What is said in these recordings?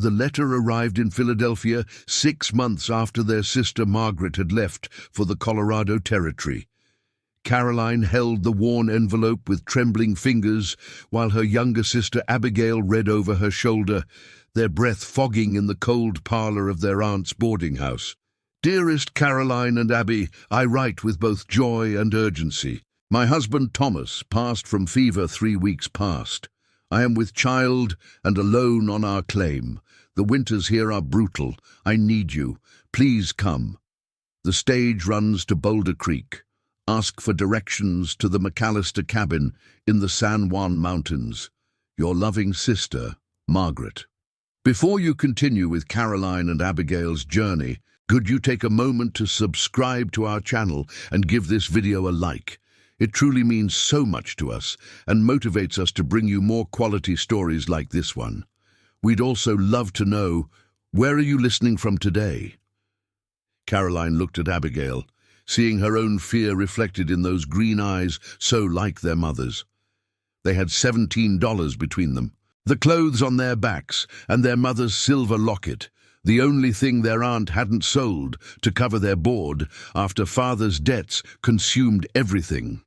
The letter arrived in Philadelphia 6 months after their sister Margaret had left for the Colorado Territory. Caroline held the worn envelope with trembling fingers while her younger sister Abigail read over her shoulder, their breath fogging in the cold parlor of their aunt's boarding house. "Dearest Caroline and Abby, I write with both joy and urgency. My husband Thomas passed from fever 3 weeks past. I am with child and alone on our claim. The winters here are brutal. I need you. Please come. The stage runs to Boulder Creek. Ask for directions to the McAllister cabin in the San Juan Mountains. Your loving sister, Margaret." Before you continue with Caroline and Abigail's journey, could you take a moment to subscribe to our channel and give this video a like? It truly means so much to us and motivates us to bring you more quality stories like this one. We'd also love to know, where are you listening from today? Caroline looked at Abigail, seeing her own fear reflected in those green eyes so like their mother's. They had $17 between them, the clothes on their backs and their mother's silver locket, the only thing their aunt hadn't sold to cover their board after father's debts consumed everything.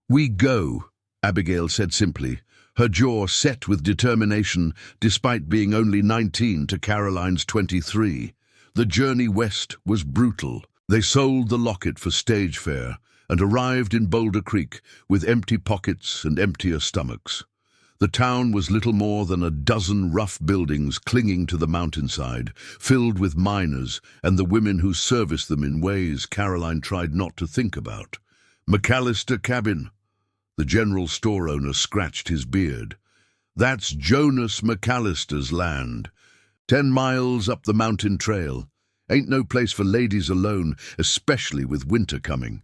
"We go," Abigail said simply, her jaw set with determination despite being only 19 to Caroline's 23. The journey west was brutal. They sold the locket for stage fare and arrived in Boulder Creek with empty pockets and emptier stomachs. The town was little more than a dozen rough buildings clinging to the mountainside, filled with miners and the women who serviced them in ways Caroline tried not to think about. "McAllister cabin." The general store owner scratched his beard. "That's Jonas McAllister's land. 10 miles up the mountain trail. Ain't no place for ladies alone, especially with winter coming."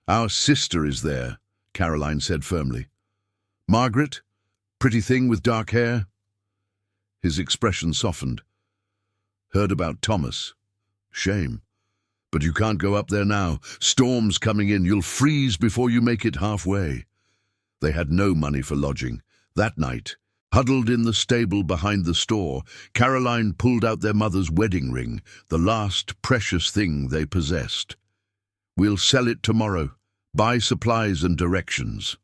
"Our sister is there," Caroline said firmly. "Margaret? Pretty thing with dark hair?" His expression softened. "Heard about Thomas. Shame. But you can't go up there now. Storm's coming in. You'll freeze before you make it halfway." They had no money for lodging. That night, huddled in the stable behind the store, Caroline pulled out their mother's wedding ring, the last precious thing they possessed. "We'll sell it tomorrow. Buy supplies and directions."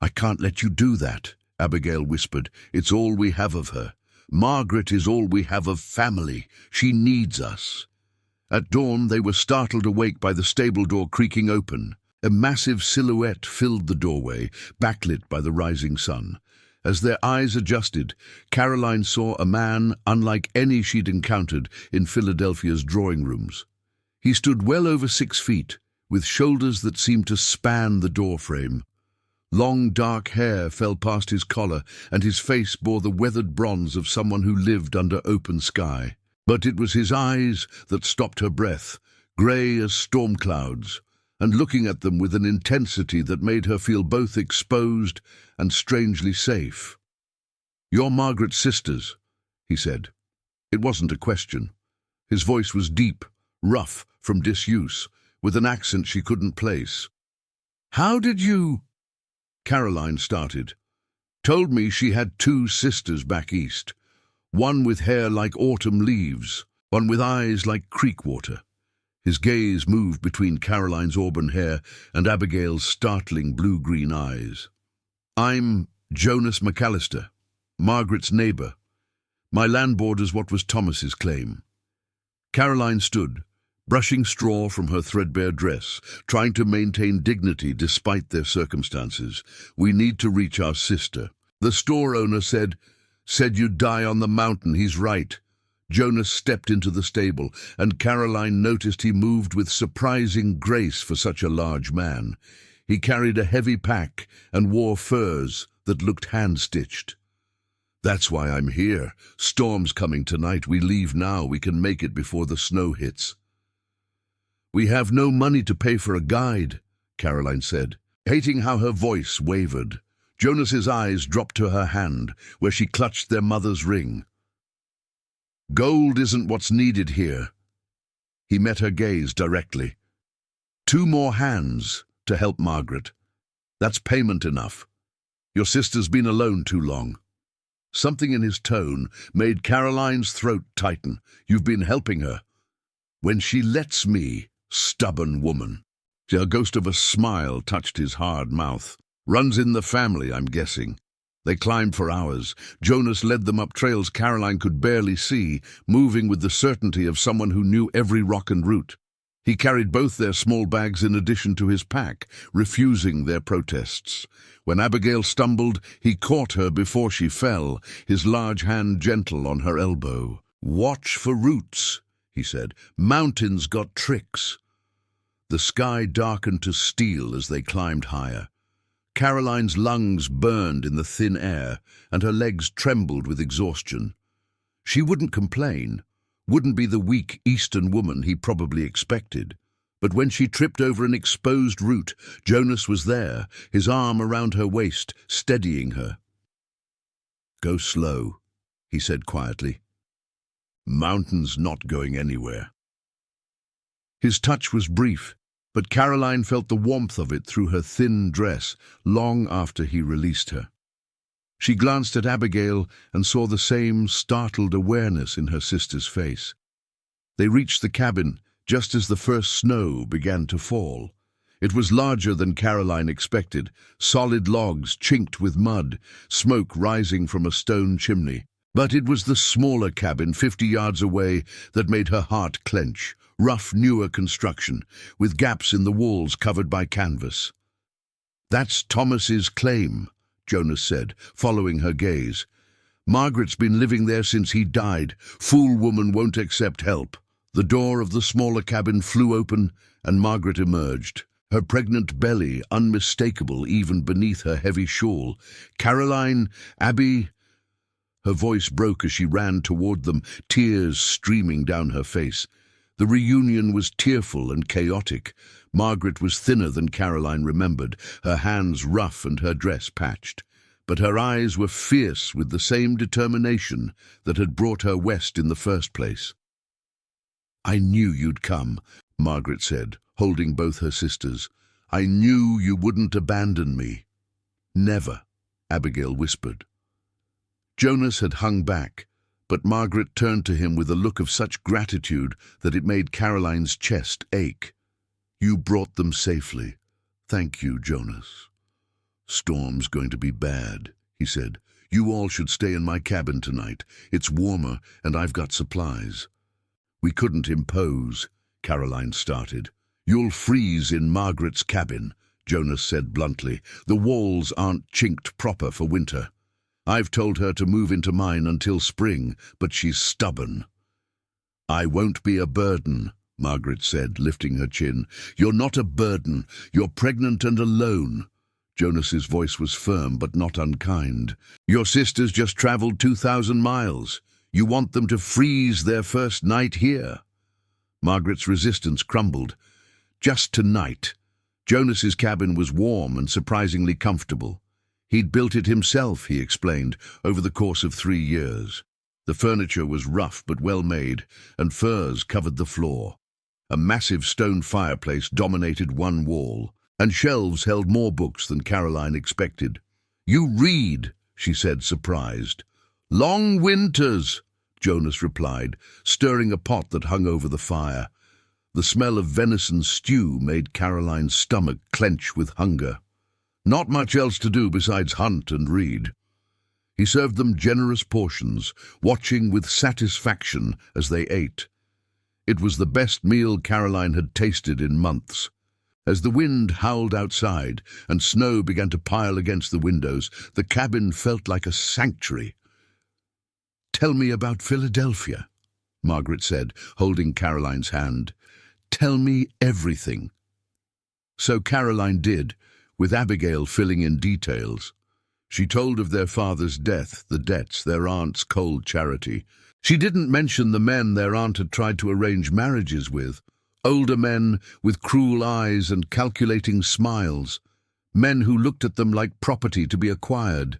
"I can't let you do that," Abigail whispered. "It's all we have of her. Margaret is all we have of family. She needs us." At dawn, they were startled awake by the stable door creaking open. A massive silhouette filled the doorway, backlit by the rising sun. As their eyes adjusted, Caroline saw a man unlike any she'd encountered in Philadelphia's drawing rooms. He stood well over 6 feet, with shoulders that seemed to span the doorframe. Long dark hair fell past his collar, and his face bore the weathered bronze of someone who lived under open sky. But it was his eyes that stopped her breath, grey as storm clouds, and looking at them with an intensity that made her feel both exposed and strangely safe. "You're Margaret's sisters," he said. It wasn't a question. His voice was deep, rough from disuse, with an accent she couldn't place. "How did you—" Caroline started. "Told me she had 2 sisters back east. One with hair like autumn leaves, one with eyes like creek water." His gaze moved between Caroline's auburn hair and Abigail's startling blue-green eyes. "I'm Jonas McAllister, Margaret's neighbor. My land borders what was Thomas's claim." Caroline stood, brushing straw from her threadbare dress, trying to maintain dignity despite their circumstances. "We need to reach our sister. The store owner said you'd die on the mountain. He's right." Jonas stepped into the stable, and Caroline noticed he moved with surprising grace for such a large man. He carried a heavy pack and wore furs that looked hand-stitched. "That's why I'm here. Storm's coming tonight. We leave now. We can make it before the snow hits." "We have no money to pay for a guide," Caroline said, hating how her voice wavered. Jonas's eyes dropped to her hand, where she clutched their mother's ring. "Gold isn't what's needed here." He met her gaze directly. 2 more hands to help Margaret. That's payment enough. Your sister's been alone too long." Something in his tone made Caroline's throat tighten. "You've been helping her." "When she lets me, stubborn woman." A ghost of a smile touched his hard mouth. "Runs in the family, I'm guessing." They climbed for hours. Jonas led them up trails Caroline could barely see, moving with the certainty of someone who knew every rock and route. He carried both their small bags in addition to his pack, refusing their protests. When Abigail stumbled, he caught her before she fell, his large hand gentle on her elbow. "Watch for roots," he said. "Mountains got tricks." The sky darkened to steel as they climbed higher. Caroline's lungs burned in the thin air, and her legs trembled with exhaustion. She wouldn't complain, wouldn't be the weak Eastern woman he probably expected. But when she tripped over an exposed root, Jonas was there, his arm around her waist, steadying her. "Go slow," he said quietly. "Mountain's not going anywhere." His touch was brief, but Caroline felt the warmth of it through her thin dress long after he released her. She glanced at Abigail and saw the same startled awareness in her sister's face. They reached the cabin just as the first snow began to fall. It was larger than Caroline expected, solid logs chinked with mud, smoke rising from a stone chimney. But it was the smaller cabin 50 yards away that made her heart clench. Rough, newer construction, with gaps in the walls covered by canvas. "That's Thomas's claim," Jonas said, following her gaze. "Margaret's been living there since he died. Fool woman won't accept help." The door of the smaller cabin flew open, and Margaret emerged, her pregnant belly unmistakable even beneath her heavy shawl. "Caroline, Abby—" Her voice broke as she ran toward them, tears streaming down her face. The reunion was tearful and chaotic. Margaret was thinner than Caroline remembered, her hands rough and her dress patched. But her eyes were fierce with the same determination that had brought her west in the first place. "I knew you'd come," Margaret said, holding both her sisters. "I knew you wouldn't abandon me." "Never," Abigail whispered. Jonas had hung back, but Margaret turned to him with a look of such gratitude that it made Caroline's chest ache. "You brought them safely. Thank you, Jonas." "Storm's going to be bad," he said. "You all should stay in my cabin tonight. It's warmer, and I've got supplies." "We couldn't impose," Caroline started. "You'll freeze in Margaret's cabin," Jonas said bluntly. "The walls aren't chinked proper for winter. I've told her to move into mine until spring, but she's stubborn." "I won't be a burden," Margaret said, lifting her chin. "You're not a burden. You're pregnant and alone." Jonas's voice was firm but not unkind. "Your sisters just traveled 2,000 miles. You want them to freeze their first night here." Margaret's resistance crumbled. "Just tonight." Jonas's cabin was warm and surprisingly comfortable. He'd built it himself, he explained, over the course of 3 years. The furniture was rough but well made, and furs covered the floor. A massive stone fireplace dominated one wall, and shelves held more books than Caroline expected. "You read," she said, surprised. "Long winters," Jonas replied, stirring a pot that hung over the fire. The smell of venison stew made Caroline's stomach clench with hunger. Not much else to do besides hunt and read. He served them generous portions, watching with satisfaction as they ate. It was the best meal Caroline had tasted in months. As the wind howled outside and snow began to pile against the windows, the cabin felt like a sanctuary. "Tell me about Philadelphia," Margaret said, holding Caroline's hand. "Tell me everything." So Caroline did, with Abigail filling in details. She told of their father's death, the debts, their aunt's cold charity. She didn't mention the men their aunt had tried to arrange marriages with. Older men with cruel eyes and calculating smiles. Men who looked at them like property to be acquired.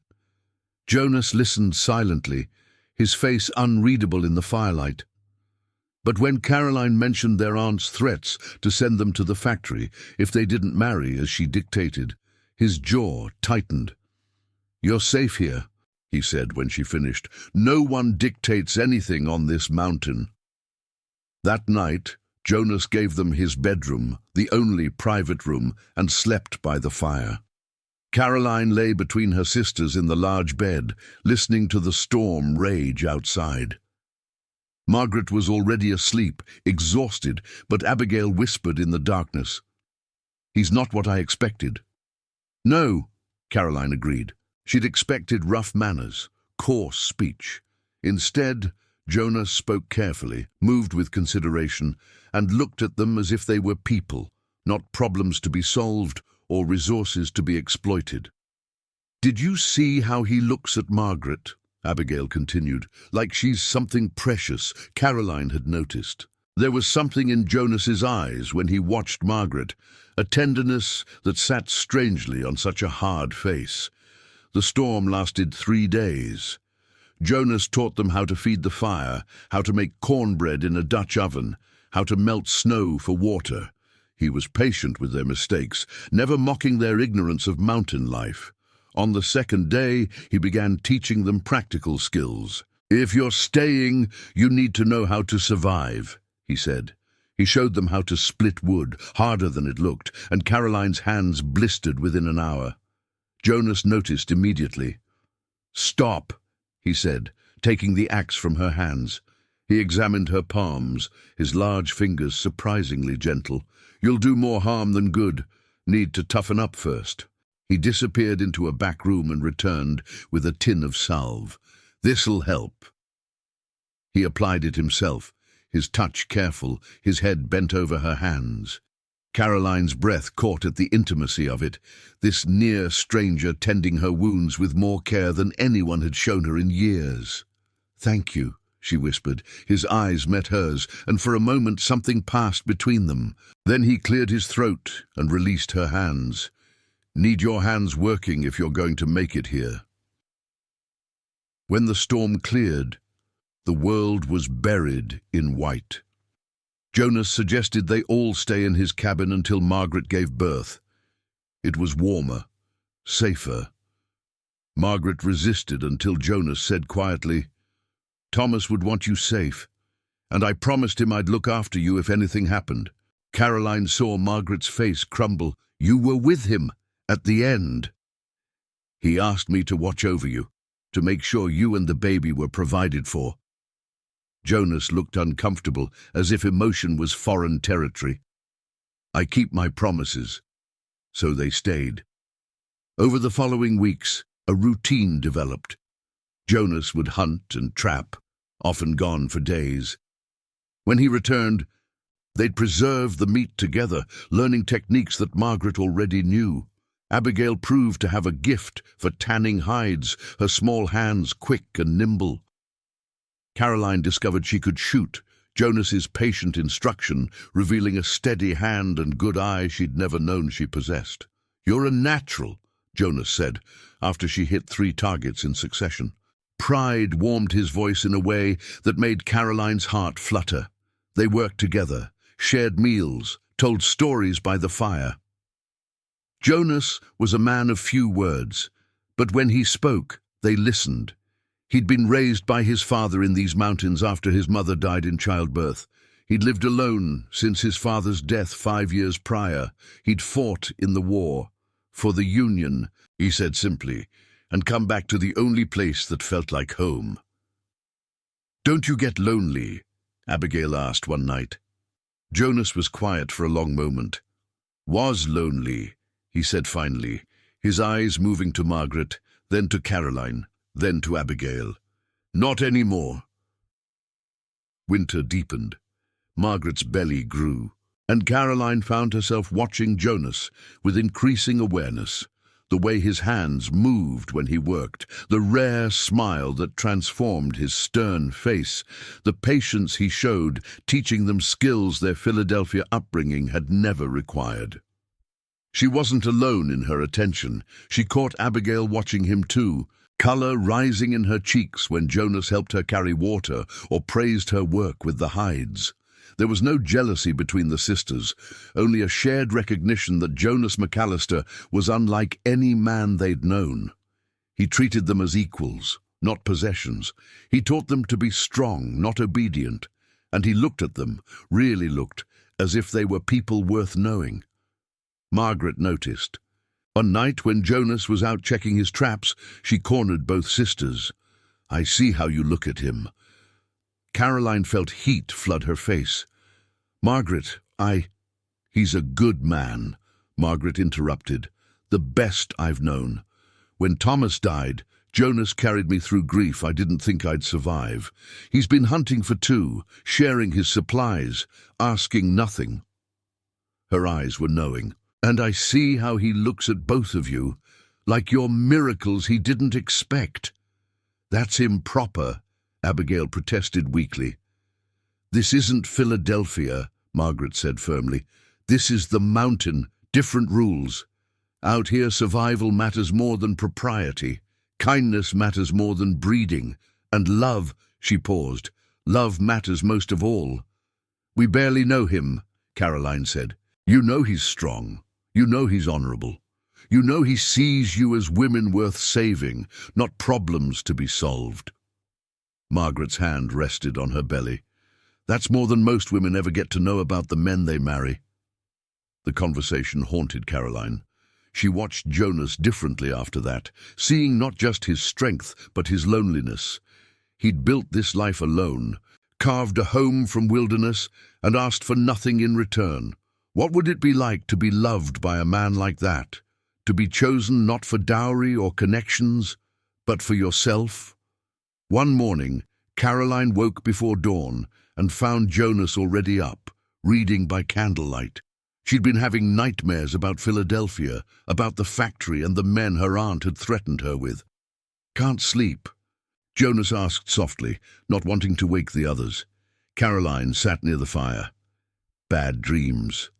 Jonas listened silently, his face unreadable in the firelight. But when Caroline mentioned their aunt's threats to send them to the factory if they didn't marry as she dictated, his jaw tightened. "You're safe here. he said when she finished. "No one dictates anything on this mountain." That night, Jonas gave them his bedroom, the only private room, and slept by the fire. Caroline lay between her sisters in the large bed, listening to the storm rage outside. Margaret was already asleep, exhausted, but Abigail whispered in the darkness, "He's not what I expected." "No," Caroline agreed. She'd expected rough manners, coarse speech. Instead, Jonas spoke carefully, moved with consideration, and looked at them as if they were people, not problems to be solved or resources to be exploited. "Did you see how he looks at Margaret?" Abigail continued, "like she's something precious." Caroline had noticed. There was something in Jonas's eyes when he watched Margaret, a tenderness that sat strangely on such a hard face. The storm lasted 3 days. Jonas taught them how to feed the fire, how to make cornbread in a Dutch oven, how to melt snow for water. He was patient with their mistakes, never mocking their ignorance of mountain life. On the 2nd day, he began teaching them practical skills. "If you're staying, you need to know how to survive," he said. He showed them how to split wood, harder than it looked, and Caroline's hands blistered within an hour. Jonas noticed immediately. "Stop," he said, taking the axe from her hands. He examined her palms, his large fingers surprisingly gentle. "You'll do more harm than good. Need to toughen up first." He disappeared into a back room and returned with a tin of salve. "This'll help." He applied it himself, his touch careful, his head bent over her hands. Caroline's breath caught at the intimacy of it, this near stranger tending her wounds with more care than anyone had shown her in years. "Thank you," she whispered. His eyes met hers, and for a moment something passed between them. Then he cleared his throat and released her hands. "Need your hands working if you're going to make it here." When the storm cleared, the world was buried in white. Jonas suggested they all stay in his cabin until Margaret gave birth. It was warmer, safer. Margaret resisted until Jonas said quietly, "Thomas would want you safe, and I promised him I'd look after you if anything happened." Caroline saw Margaret's face crumble. "You were with him at the end." "He asked me to watch over you, to make sure you and the baby were provided for." Jonas looked uncomfortable, as if emotion was foreign territory. "I keep my promises." So they stayed. Over the following weeks, a routine developed. Jonas would hunt and trap, often gone for days. When he returned, they'd preserve the meat together, learning techniques that Margaret already knew. Abigail proved to have a gift for tanning hides, her small hands quick and nimble. Caroline discovered she could shoot, Jonas's patient instruction revealing a steady hand and good eye she'd never known she possessed. "You're a natural," Jonas said, after she hit 3 targets in succession. Pride warmed his voice in a way that made Caroline's heart flutter. They worked together, shared meals, told stories by the fire. Jonas was a man of few words, but when he spoke, they listened. He'd been raised by his father in these mountains after his mother died in childbirth. He'd lived alone since his father's death 5 years prior. He'd fought in the war. "For the Union," he said simply, and come back to the only place that felt like home. "Don't you get lonely?" Abigail asked one night. Jonas was quiet for a long moment. "Was lonely," he said finally, his eyes moving to Margaret, then to Caroline, then to Abigail. "Not anymore." Winter deepened. Margaret's belly grew, and Caroline found herself watching Jonas with increasing awareness. The way his hands moved when he worked, the rare smile that transformed his stern face, the patience he showed, teaching them skills their Philadelphia upbringing had never required. She wasn't alone in her attention. She caught Abigail watching him too, color rising in her cheeks when Jonas helped her carry water or praised her work with the hides. There was no jealousy between the sisters, only a shared recognition that Jonas McAllister was unlike any man they'd known. He treated them as equals, not possessions. He taught them to be strong, not obedient. And he looked at them, really looked, as if they were people worth knowing. Margaret noticed. One night when Jonas was out checking his traps, she cornered both sisters. "I see how you look at him." Caroline felt heat flood her face. "Margaret, He's a good man," Margaret interrupted. "The best I've known. When Thomas died, Jonas carried me through grief I didn't think I'd survive. He's been hunting for two, sharing his supplies, asking nothing." Her eyes were knowing. "And I see how he looks at both of you, like you're miracles he didn't expect." "That's improper," Abigail protested weakly. "This isn't Philadelphia," Margaret said firmly. "This is the mountain, different rules. Out here survival matters more than propriety. Kindness matters more than breeding. And love," she paused, "love matters most of all." "We barely know him," Caroline said. "You know he's strong. You know he's honorable. You know he sees you as women worth saving, not problems to be solved." Margaret's hand rested on her belly. "That's more than most women ever get to know about the men they marry." The conversation haunted Caroline. She watched Jonas differently after that, seeing not just his strength, but his loneliness. He'd built this life alone, carved a home from wilderness, and asked for nothing in return. What would it be like to be loved by a man like that? To be chosen not for dowry or connections, but for yourself? One morning, Caroline woke before dawn and found Jonas already up, reading by candlelight. She'd been having nightmares about Philadelphia, about the factory and the men her aunt had threatened her with. "Can't sleep?" Jonas asked softly, not wanting to wake the others. Caroline sat near the fire. "Bad dreams."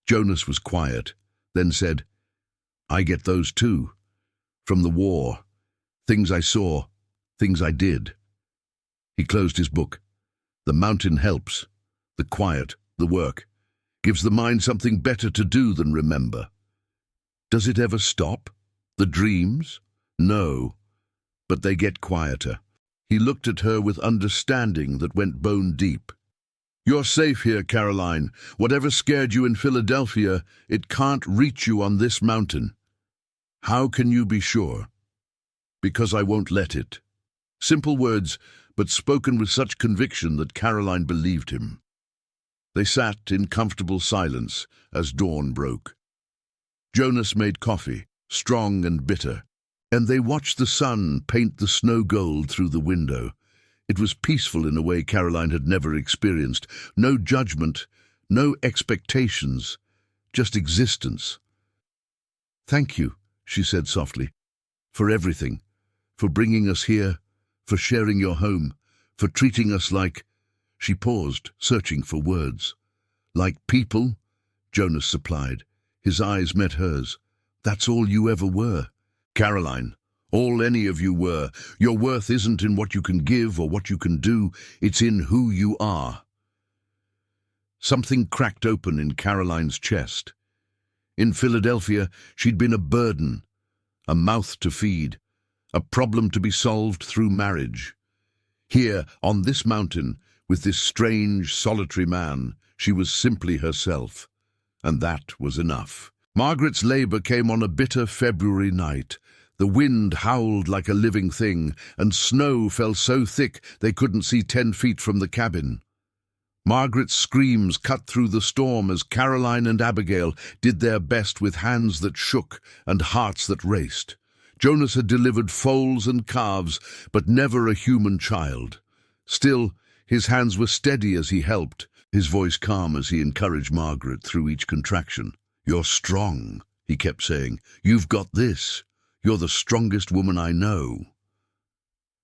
Jonas was quiet, then said, "I get those too. From the war. Things I saw, things I did." He closed his book. "The mountain helps. The quiet, the work. Gives the mind something better to do than remember." "Does it ever stop? The dreams?" "No, but they get quieter." He looked at her with understanding that went bone deep. "You're safe here, Caroline. Whatever scared you in Philadelphia, it can't reach you on this mountain." "How can you be sure?" "Because I won't let it." Simple words, but spoken with such conviction that Caroline believed him. They sat in comfortable silence as dawn broke. Jonas made coffee, strong and bitter, and they watched the sun paint the snow gold through the window. It was peaceful in a way Caroline had never experienced. No judgment, no expectations, just existence. "Thank you," she said softly, "for everything, for bringing us here, for sharing your home, for treating us like—" She paused, searching for words. "Like people," Jonas supplied. His eyes met hers. "That's all you ever were, Caroline. All any of you were. Your worth isn't in what you can give or what you can do. It's in who you are." Something cracked open in Caroline's chest. In Philadelphia, she'd been a burden, a mouth to feed, a problem to be solved through marriage. Here, on this mountain, with this strange, solitary man, she was simply herself. And that was enough. Margaret's labor came on a bitter February night. The wind howled like a living thing, and snow fell so thick they couldn't see 10 feet from the cabin. Margaret's screams cut through the storm as Caroline and Abigail did their best with hands that shook and hearts that raced. Jonas had delivered foals and calves, but never a human child. Still, his hands were steady as he helped, his voice calm as he encouraged Margaret through each contraction. "You're strong," he kept saying. "You've got this. You're the strongest woman I know."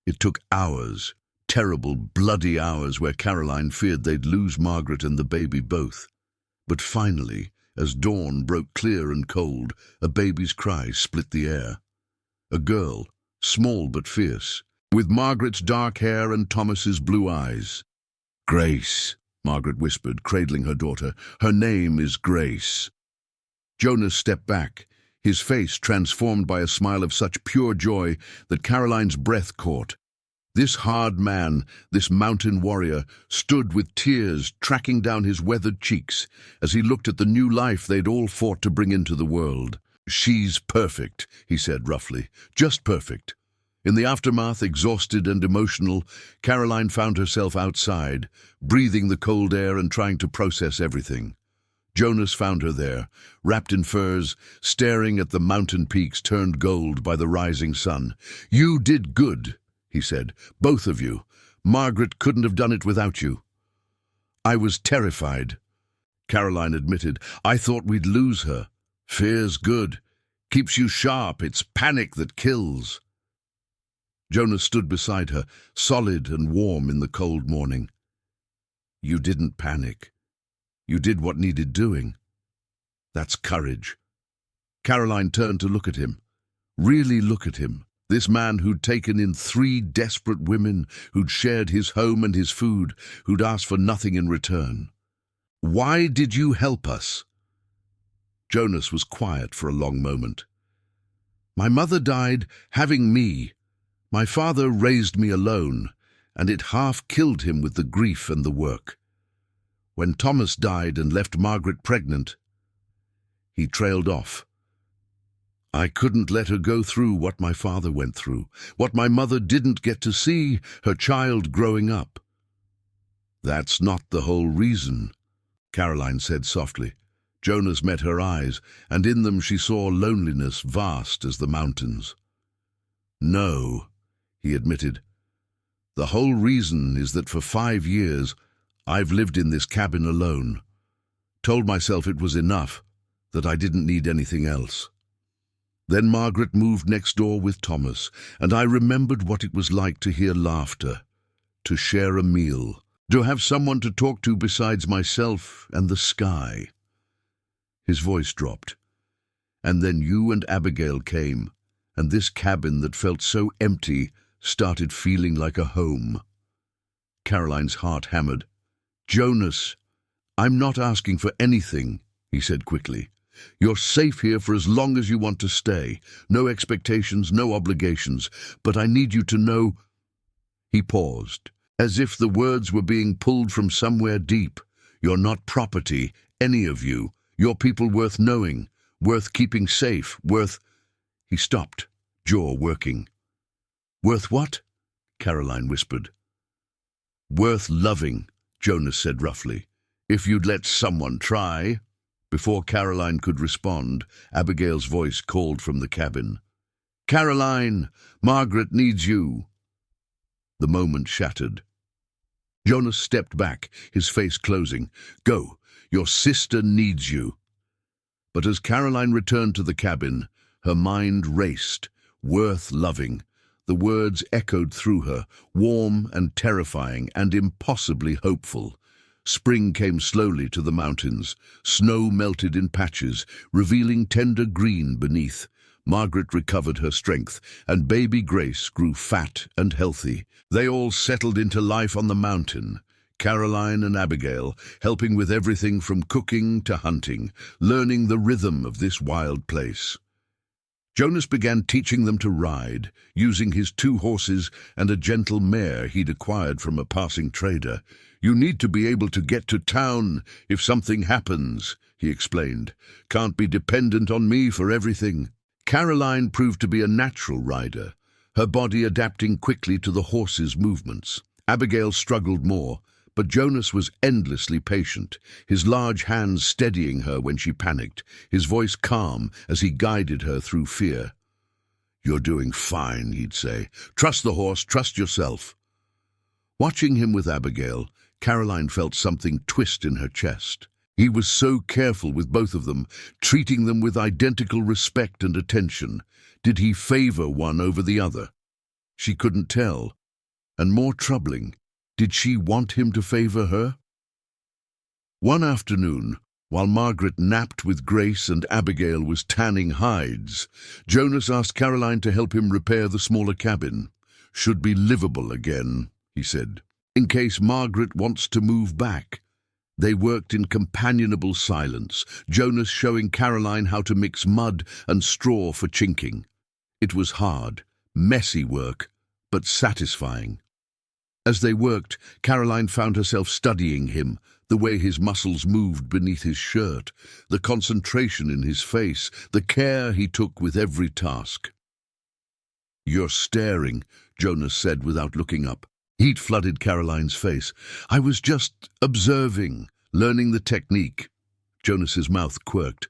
It took hours, terrible, bloody hours where Caroline feared they'd lose Margaret and the baby both. But finally, as dawn broke clear and cold, a baby's cry split the air. A girl, small but fierce, with Margaret's dark hair and Thomas's blue eyes. "Grace," Margaret whispered, cradling her daughter. "Her name is Grace." Jonas stepped back, his face transformed by a smile of such pure joy that Caroline's breath caught. This hard man, this mountain warrior, stood with tears tracking down his weathered cheeks as he looked at the new life they'd all fought to bring into the world. "She's perfect," he said roughly. "Just perfect." In the aftermath, exhausted and emotional, Caroline found herself outside, breathing the cold air and trying to process everything. Jonas found her there, wrapped in furs, staring at the mountain peaks turned gold by the rising sun. "You did good," he said. "Both of you. Margaret couldn't have done it without you." "I was terrified," Caroline admitted. "I thought we'd lose her. Fear's good. Keeps you sharp. It's panic that kills." Jonas stood beside her, solid and warm in the cold morning. "You didn't panic. You did what needed doing. That's courage." Caroline turned to look at him. Really look at him. This man who'd taken in 3 desperate women, who'd shared his home and his food, who'd asked for nothing in return. "Why did you help us?" Jonas was quiet for a long moment. "My mother died having me. My father raised me alone, and it half killed him with the grief and the work. When Thomas died and left Margaret pregnant," he trailed off. "I couldn't let her go through what my father went through, what my mother didn't get to see, her child growing up." "That's not the whole reason," Caroline said softly. Jonas met her eyes, and in them she saw loneliness vast as the mountains. "No," he admitted. "The whole reason is that for 5 years I've lived in this cabin alone. Told myself it was enough, that I didn't need anything else. Then Margaret moved next door with Thomas, and I remembered what it was like to hear laughter, to share a meal, to have someone to talk to besides myself and the sky." His voice dropped. "And then you and Abigail came, and this cabin that felt so empty started feeling like a home." Caroline's heart hammered. "Jonas, I'm not asking for anything," he said quickly. "You're safe here for as long as you want to stay. No expectations, no obligations. But I need you to know—" He paused, as if the words were being pulled from somewhere deep. "You're not property, any of you. You're people worth knowing, worth keeping safe, worth—" He stopped, jaw working. "Worth what?" Caroline whispered. "Worth loving," Jonas said roughly. "If you'd let someone try." Before Caroline could respond, Abigail's voice called from the cabin. "Caroline, Margaret needs you." The moment shattered. Jonas stepped back, his face closing. "Go, your sister needs you." But as Caroline returned to the cabin, her mind raced. "Worth loving." The words echoed through her, warm and terrifying and impossibly hopeful. Spring came slowly to the mountains. Snow melted in patches, revealing tender green beneath. Margaret recovered her strength, and baby Grace grew fat and healthy. They all settled into life on the mountain. Caroline and Abigail, helping with everything from cooking to hunting, learning the rhythm of this wild place. Jonas began teaching them to ride, using his 2 horses and a gentle mare he'd acquired from a passing trader. "You need to be able to get to town if something happens," he explained. "Can't be dependent on me for everything." Caroline proved to be a natural rider, her body adapting quickly to the horse's movements. Abigail struggled more, but Jonas was endlessly patient, his large hands steadying her when she panicked, his voice calm as he guided her through fear. "You're doing fine," he'd say. "Trust the horse, trust yourself." Watching him with Abigail, Caroline felt something twist in her chest. He was so careful with both of them, treating them with identical respect and attention. Did he favor one over the other? She couldn't tell. And more troubling, did she want him to favor her? One afternoon, while Margaret napped with Grace and Abigail was tanning hides, Jonas asked Caroline to help him repair the smaller cabin. "Should be livable again," he said, "in case Margaret wants to move back." They worked in companionable silence, Jonas showing Caroline how to mix mud and straw for chinking. It was hard, messy work, but satisfying. As they worked, Caroline found herself studying him, the way his muscles moved beneath his shirt, the concentration in his face, the care he took with every task. "You're staring," Jonas said without looking up. Heat flooded Caroline's face. "I was just observing, learning the technique." Jonas's mouth quirked.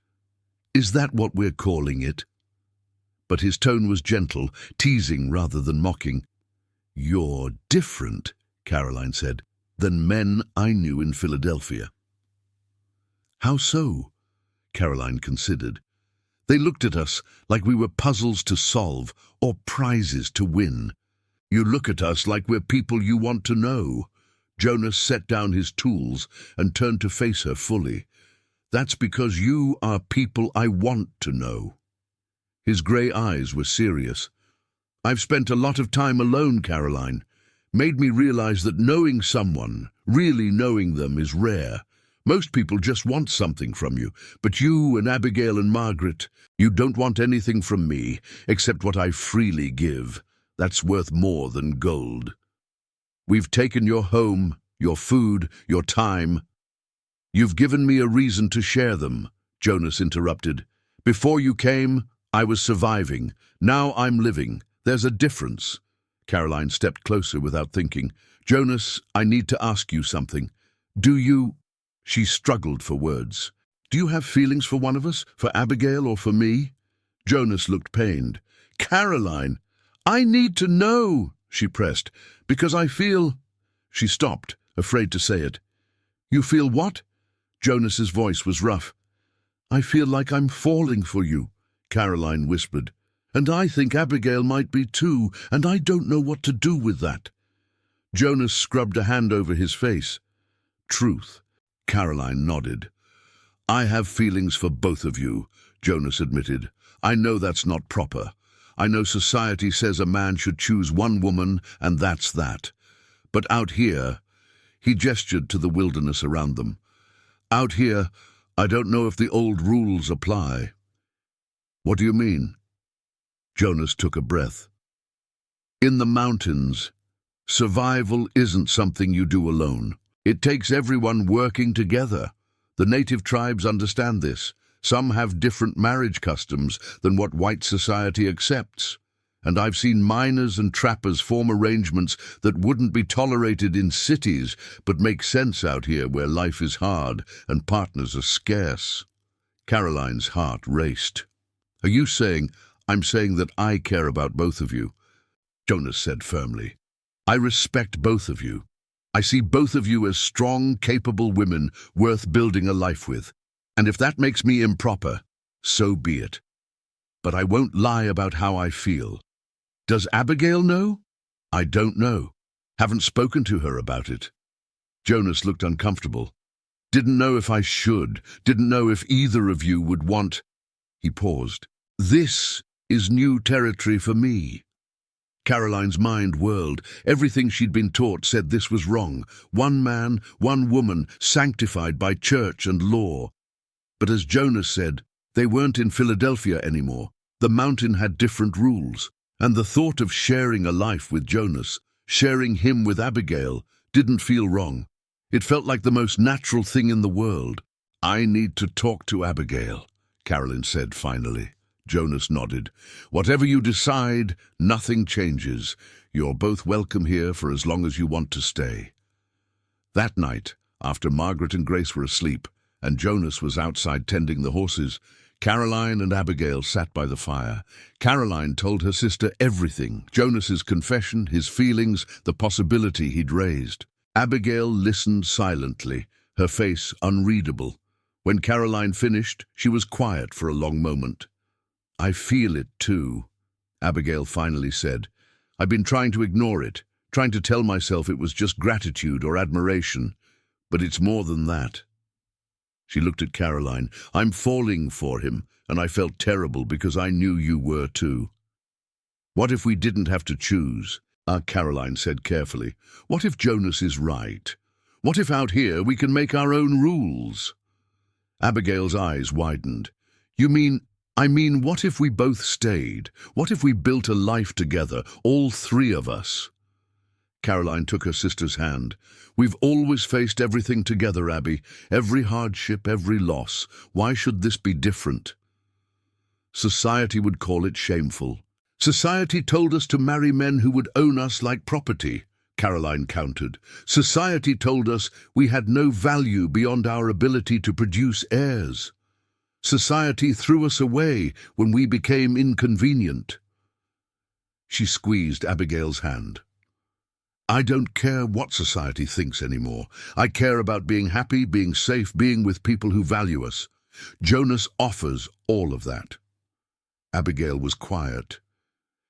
"Is that what we're calling it?" But his tone was gentle, teasing rather than mocking. "You're different," Caroline said, "than men I knew in Philadelphia." "How so?" Caroline considered. "They looked at us like we were puzzles to solve or prizes to win. You look at us like we're people you want to know." Jonas set down his tools and turned to face her fully. "That's because you are people I want to know." His grey eyes were serious. "I've spent a lot of time alone, Caroline. Made me realize that knowing someone, really knowing them, is rare. Most people just want something from you, but you and Abigail and Margaret, you don't want anything from me except what I freely give. That's worth more than gold. We've taken your home, your food, your time. You've given me a reason to share them," Jonas interrupted. "Before you came, I was surviving. Now I'm living. There's a difference." Caroline stepped closer without thinking. "Jonas, I need to ask you something. Do you—" She struggled for words. "Do you have feelings for one of us, for Abigail or for me?" Jonas looked pained. "Caroline, I need to know," she pressed, "because I feel—" She stopped, afraid to say it. "You feel what?" Jonas's voice was rough. "I feel like I'm falling for you," Caroline whispered. "And I think Abigail might be too, and I don't know what to do with that." Jonas scrubbed a hand over his face. "Truth," Caroline nodded. "I have feelings for both of you," Jonas admitted. "I know that's not proper. I know society says a man should choose one woman, and that's that. But out here," he gestured to the wilderness around them, "out here, I don't know if the old rules apply." "What do you mean?" Jonas took a breath. "In the mountains, survival isn't something you do alone. It takes everyone working together. The native tribes understand this. Some have different marriage customs than what white society accepts. And I've seen miners and trappers form arrangements that wouldn't be tolerated in cities, but make sense out here where life is hard and partners are scarce." Caroline's heart raced. "Are you saying—" "I'm saying that I care about both of you," Jonas said firmly. "I respect both of you. I see both of you as strong, capable women worth building a life with. And if that makes me improper, so be it. But I won't lie about how I feel. Does Abigail know?" "I don't know. Haven't spoken to her about it." Jonas looked uncomfortable. "Didn't know if I should. Didn't know if either of you would want—" He paused. "This is new territory for me." Caroline's mind whirled. Everything she'd been taught said this was wrong. One man, one woman, sanctified by church and law. But as Jonas said, they weren't in Philadelphia anymore. The mountain had different rules. And the thought of sharing a life with Jonas, sharing him with Abigail, didn't feel wrong. It felt like the most natural thing in the world. "I need to talk to Abigail," Caroline said finally. Jonas nodded. "Whatever you decide, nothing changes. You're both welcome here for as long as you want to stay." That night, after Margaret and Grace were asleep, and Jonas was outside tending the horses, Caroline and Abigail sat by the fire. Caroline told her sister everything, Jonas's confession, his feelings, the possibility he'd raised. Abigail listened silently, her face unreadable. When Caroline finished, she was quiet for a long moment. "I feel it too," Abigail finally said. "I've been trying to ignore it, trying to tell myself it was just gratitude or admiration, but it's more than that." She looked at Caroline. "I'm falling for him, and I felt terrible because I knew you were too." "What if we didn't have to choose?" Caroline said carefully. "What if Jonas is right? What if out here we can make our own rules? Abigail's eyes widened. I mean, what if we both stayed? What if we built a life together, all three of us? Caroline took her sister's hand. We've always faced everything together, Abby. Every hardship, every loss. Why should this be different? Society would call it shameful. Society told us to marry men who would own us like property, Caroline countered. Society told us we had no value beyond our ability to produce heirs. Society threw us away when we became inconvenient. She squeezed Abigail's hand. I don't care what society thinks anymore. I care about being happy, being safe, being with people who value us. Jonas offers all of that. Abigail was quiet,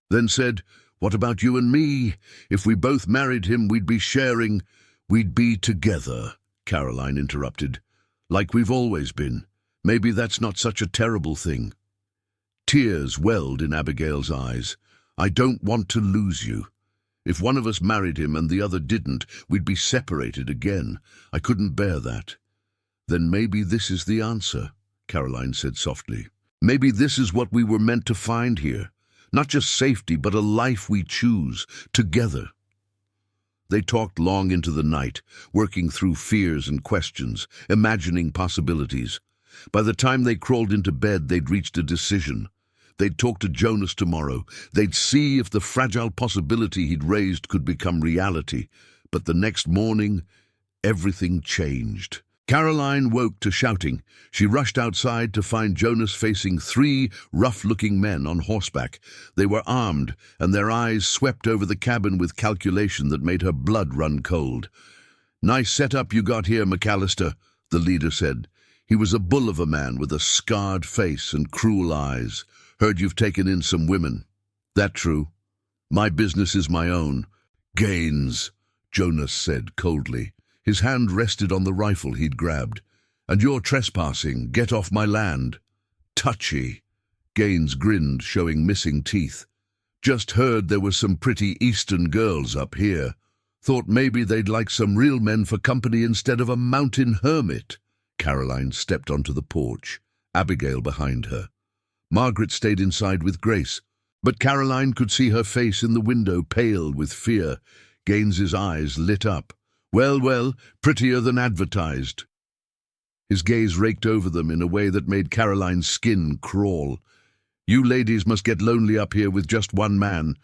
then said, What about you and me? If we both married him, we'd be sharing. We'd be together, Caroline interrupted. Like we've always been. Maybe that's not such a terrible thing. Tears welled in Abigail's eyes. I don't want to lose you. If one of us married him and the other didn't, we'd be separated again. I couldn't bear that. Then maybe this is the answer, Caroline said softly. Maybe this is what we were meant to find here. Not just safety, but a life we choose, together. They talked long into the night, working through fears and questions, imagining possibilities. By the time they crawled into bed, they'd reached a decision. They'd talk to Jonas tomorrow. They'd see if the fragile possibility he'd raised could become reality. But the next morning, everything changed. Caroline woke to shouting. She rushed outside to find Jonas facing 3 rough-looking men on horseback. They were armed, and their eyes swept over the cabin with calculation that made her blood run cold. Nice setup you got here, McAllister, the leader said. He was a bull of a man with a scarred face and cruel eyes. Heard you've taken in some women. That true? My business is my own. Gaines, Jonas said coldly. His hand rested on the rifle he'd grabbed. And you're trespassing. Get off my land. Touchy. Gaines grinned, showing missing teeth. Just heard there were some pretty eastern girls up here. Thought maybe they'd like some real men for company instead of a mountain hermit. Caroline stepped onto the porch, Abigail behind her. Margaret stayed inside with Grace, but Caroline could see her face in the window, pale with fear. Gaines's eyes lit up. Well, prettier than advertised. His gaze raked over them in a way that made Caroline's skin crawl. You ladies must get lonely up here with just one man.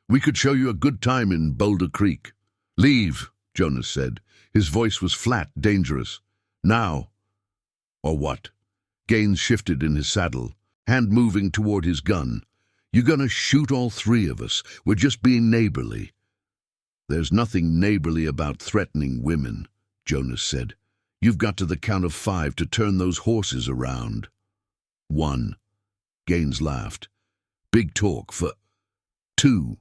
We could show you a good time in Boulder Creek. Leave, Jonas said. His voice was flat, dangerous. Now. Or what? Gaines shifted in his saddle, hand moving toward his gun. You're gonna shoot all 3 of us. We're just being neighborly. There's nothing neighborly about threatening women, Jonas said. You've got to the count of 5 to turn those horses around. 1. Gaines laughed. Big talk for 2.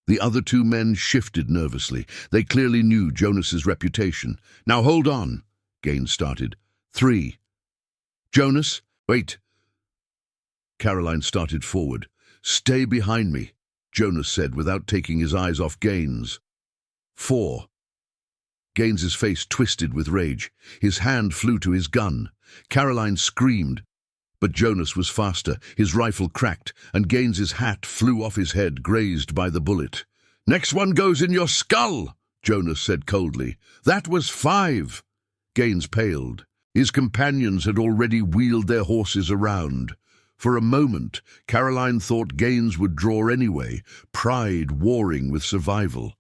The other 2 men shifted nervously. They clearly knew Jonas's reputation. Now hold on, Gaines started. 3. Jonas, wait. Caroline started forward. Stay behind me, Jonas said without taking his eyes off Gaines. 4. Gaines's face twisted with rage. His hand flew to his gun. Caroline screamed, but Jonas was faster. His rifle cracked, and Gaines's hat flew off his head, grazed by the bullet. Next one goes in your skull, Jonas said coldly. That was 5. Gaines paled. His companions had already wheeled their horses around. For a moment, Caroline thought Gaines would draw anyway, pride warring with survival.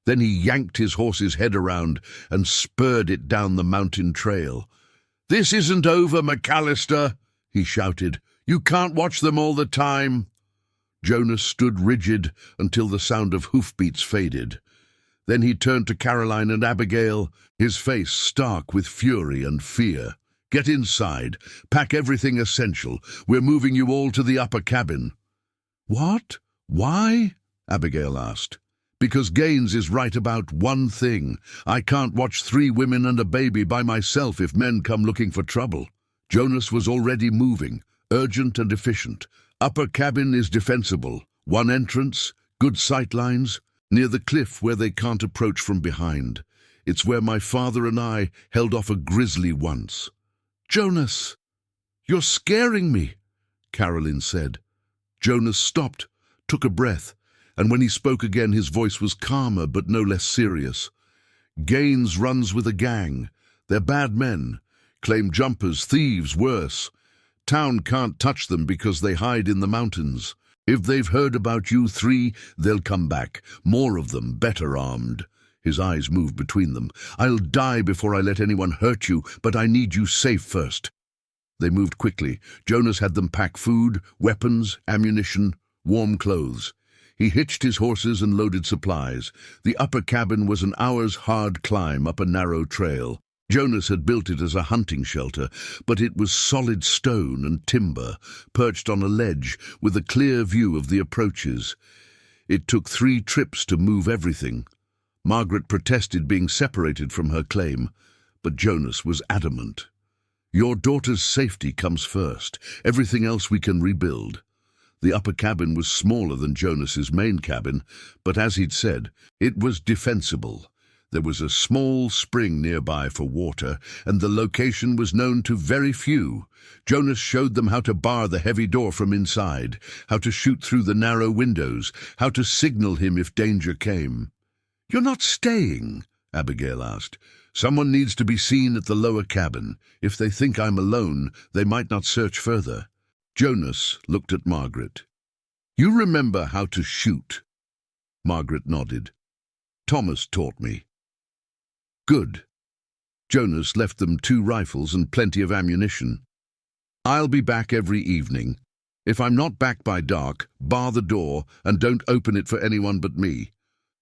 Then he yanked his horse's head around and spurred it down the mountain trail. This isn't over, McAllister, he shouted. You can't watch them all the time. Jonas stood rigid until the sound of hoofbeats faded. Then he turned to Caroline and Abigail, his face stark with fury and fear. Get inside. Pack everything essential. We're moving you all to the upper cabin. What? Why? Abigail asked. Because Gaines is right about one thing. I can't watch 3 women and a baby by myself if men come looking for trouble. Jonas was already moving, urgent and efficient. Upper cabin is defensible. 1 entrance, good sight lines, near the cliff where they can't approach from behind. It's where my father and I held off a grizzly once." "Jonas, you're scaring me," Carolyn said. Jonas stopped, took a breath, and when he spoke again his voice was calmer but no less serious. "Gaines runs with a gang. They're bad men. Claim jumpers, thieves, worse. Town can't touch them because they hide in the mountains. If they've heard about you three, they'll come back. More of them, better armed." His eyes moved between them. "I'll die before I let anyone hurt you, but I need you safe first." They moved quickly. Jonas had them pack food, weapons, ammunition, warm clothes. He hitched his horses and loaded supplies. The upper cabin was an hour's hard climb up a narrow trail. Jonas had built it as a hunting shelter, but it was solid stone and timber, perched on a ledge with a clear view of the approaches. It took 3 trips to move everything. Margaret protested being separated from her claim, but Jonas was adamant. "Your daughter's safety comes first. Everything else we can rebuild." The upper cabin was smaller than Jonas's main cabin, but as he'd said, it was defensible. There was a small spring nearby for water, and the location was known to very few. Jonas showed them how to bar the heavy door from inside, how to shoot through the narrow windows, how to signal him if danger came. "You're not staying?" Abigail asked. "Someone needs to be seen at the lower cabin. If they think I'm alone, they might not search further." Jonas looked at Margaret. "You remember how to shoot?" Margaret nodded. "Thomas taught me." "Good." Jonas left them 2 rifles and plenty of ammunition. "I'll be back every evening. If I'm not back by dark, bar the door and don't open it for anyone but me.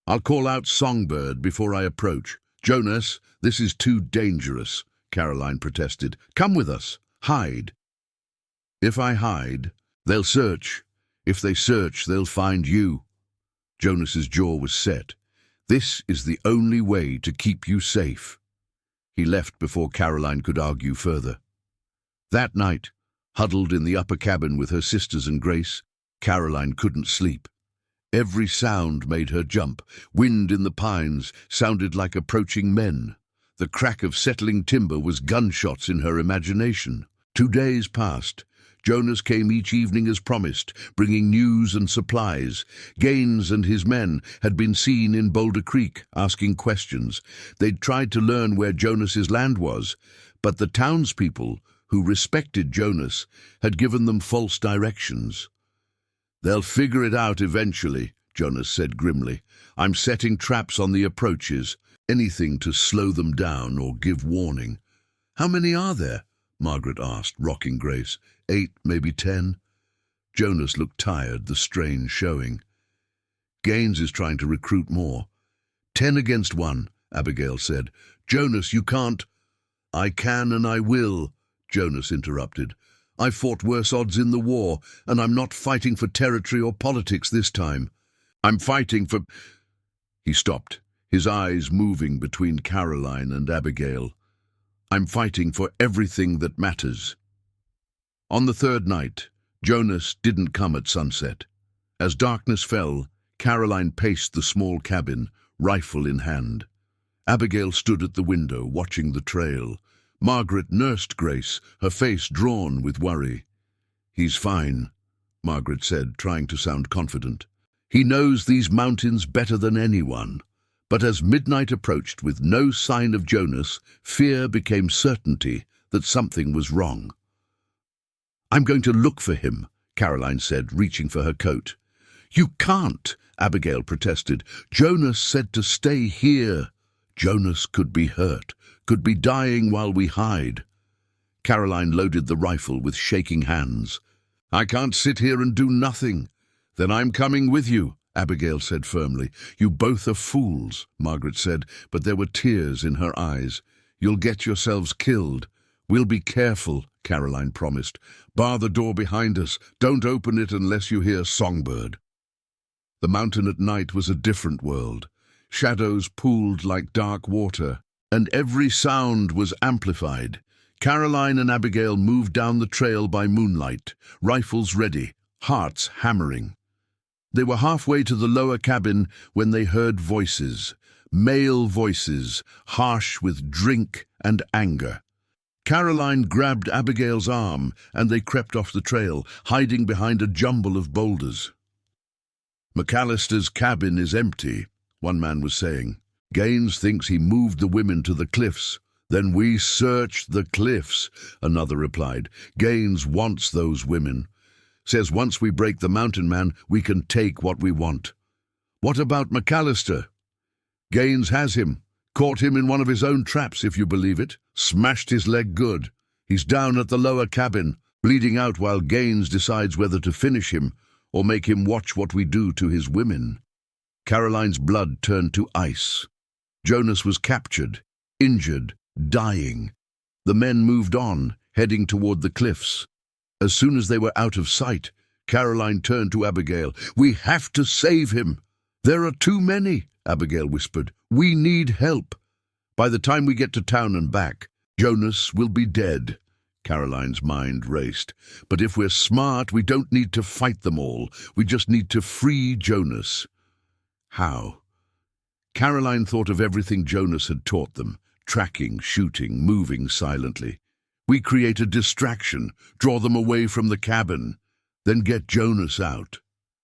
I'll call out Songbird before I approach." "Jonas, this is too dangerous," Caroline protested. "Come with us. Hide." "If I hide, they'll search. If they search, they'll find you." Jonas's jaw was set. "This is the only way to keep you safe." He left before Caroline could argue further. That night, huddled in the upper cabin with her sisters and Grace, Caroline couldn't sleep. Every sound made her jump. Wind in the pines sounded like approaching men. The crack of settling timber was gunshots in her imagination. 2 days passed. Jonas came each evening as promised, bringing news and supplies. Gaines and his men had been seen in Boulder Creek, asking questions. They'd tried to learn where Jonas's land was, but the townspeople, who respected Jonas, had given them false directions. "They'll figure it out eventually," Jonas said grimly. "I'm setting traps on the approaches, anything to slow them down or give warning." "How many are there?" Margaret asked, rocking Grace. 8, maybe 10. Jonas looked tired, the strain showing. "Gaines is trying to recruit more." 10 against 1, Abigail said. "Jonas, you can't." "I can and I will," Jonas interrupted. "I fought worse odds in the war, and I'm not fighting for territory or politics this time. I'm fighting for—" He stopped, his eyes moving between Caroline and Abigail. "I'm fighting for everything that matters." On the 3rd night, Jonas didn't come at sunset. As darkness fell, Caroline paced the small cabin, rifle in hand. Abigail stood at the window, watching the trail. Margaret nursed Grace, her face drawn with worry. "He's fine," Margaret said, trying to sound confident. "He knows these mountains better than anyone." But as midnight approached with no sign of Jonas, fear became certainty that something was wrong. "I'm going to look for him," Caroline said, reaching for her coat. "You can't," Abigail protested. "Jonas said to stay here." "Jonas could be hurt, could be dying while we hide." Caroline loaded the rifle with shaking hands. "I can't sit here and do nothing." "Then I'm coming with you," Abigail said firmly. "You both are fools," Margaret said, but there were tears in her eyes. "You'll get yourselves killed." "We'll be careful," Caroline promised. "Bar the door behind us. Don't open it unless you hear Songbird." The mountain at night was a different world. Shadows pooled like dark water, and every sound was amplified. Caroline and Abigail moved down the trail by moonlight, rifles ready, hearts hammering. They were halfway to the lower cabin when they heard voices. male voices, harsh with drink and anger. Caroline grabbed Abigail's arm, and they crept off the trail, hiding behind a jumble of boulders. "McAllister's cabin is empty," one man was saying. "Gaines thinks he moved the women to the cliffs." "Then we searched the cliffs," another replied. "Gaines wants those women. Says once we break the mountain man, we can take what we want." "What about McAllister?" "Gaines has him. Caught him in one of his own traps, if you believe it. Smashed his leg good. He's down at the lower cabin, bleeding out while Gaines decides whether to finish him or make him watch what we do to his women." Caroline's blood turned to ice. Jonas was captured, injured, dying. The men moved on, heading toward the cliffs. As soon as they were out of sight, Caroline turned to Abigail. "We have to save him." "There are too many," Abigail whispered. "We need help. By the time we get to town and back, Jonas will be dead." Caroline's mind raced. "But if we're smart, we don't need to fight them all. We just need to free Jonas." How? Caroline thought of everything Jonas had taught them: tracking, shooting, moving silently. "We create a distraction, draw them away from the cabin, then get Jonas out."